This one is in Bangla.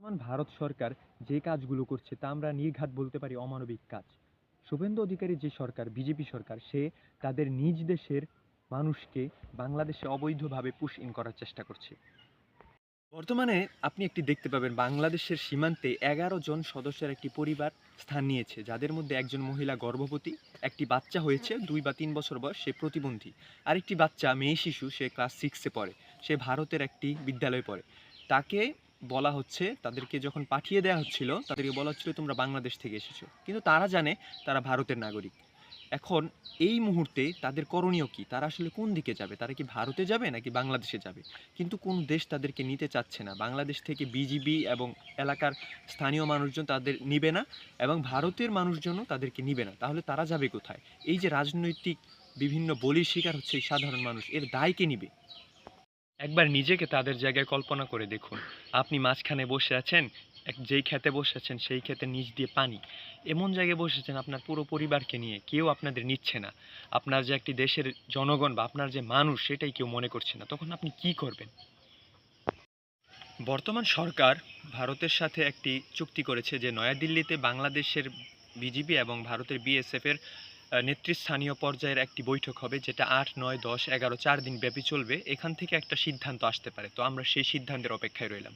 বর্তমান ভারত সরকার যে কাজগুলো করছে তা আমরা নির্ঘাত বলতে পারি অমানবিক কাজ। শুভেন্দু অধিকারী যে সরকার, বিজেপি সরকার, সে তাদের নিজ দেশের মানুষকে বাংলাদেশে অবৈধভাবে পুশ ইন করার চেষ্টা করছে। বর্তমানে আপনি একটি দেখতে পাবেন বাংলাদেশের সীমান্তে 11 জন সদস্যের একটি পরিবার স্থান নিয়েছে, যাদের মধ্যে একজন মহিলা গর্ভবতী, একটি বাচ্চা হয়েছে 2 বা 3 বছর বয়স, সে প্রতিবন্ধী, আরেকটি বাচ্চা মেয়ে শিশু, সে ক্লাস 6-এ পড়ে, সে ভারতের একটি বিদ্যালয়ে পড়ে। তাকে বলা হচ্ছে, তাদেরকে যখন পাঠিয়ে দেওয়া হচ্ছিল তাদেরকে বলা হচ্ছিল তোমরা বাংলাদেশ থেকে এসেছো, কিন্তু তারা জানে তারা ভারতের নাগরিক। এখন এই মুহূর্তে তাদের করণীয় কি? তারা আসলে কোন দিকে যাবে? তারা কি ভারতে যাবে নাকি বাংলাদেশে যাবে? কিন্তু কোন দেশ তাদেরকে নিতে চাচ্ছে না। বাংলাদেশ থেকে বিজিবি এবং এলাকার স্থানীয় মানুষজন তাদের নিবে না, এবং ভারতের মানুষজনও তাদেরকে নিবে না। তাহলে তারা যাবে কোথায়? এই যে রাজনৈতিক বিভিন্ন বলির শিকার হচ্ছে এই সাধারণ মানুষ, এর দায় কে নিবে? একবার নিজেকে তাদের জায়গায় কল্পনা করে দেখুন। আপনি মাঝখানে বসে আছেন, যেই ক্ষেতে বসে আছেন সেই ক্ষেতের নিচ দিয়ে পানি। এমন জায়গায় বসেছেন আপনার পুরো পরিবারকে নিয়ে, কেউ আপনাদের নিচ্ছে না। আপনার যে একটি দেশের জনগণ বা আপনার যে মানুষ সেটাই কেউ মনে করছে না। তখন আপনি কি করবেন? বর্তমান সরকার ভারতের সাথে একটি চুক্তি করেছে যে নয়াদিল্লিতে বাংলাদেশের বিজিবি এবং ভারতের বিএসএফ এর নেতৃস্থানীয় পর্যায়ের একটি বৈঠক হবে, যেটা 8, 9, 10, 11 4 দিন ব্যাপী চলবে। এখান থেকে একটা সিদ্ধান্ত আসতে পারে। তো আমরা সেই সিদ্ধান্তের অপেক্ষায় রইলাম।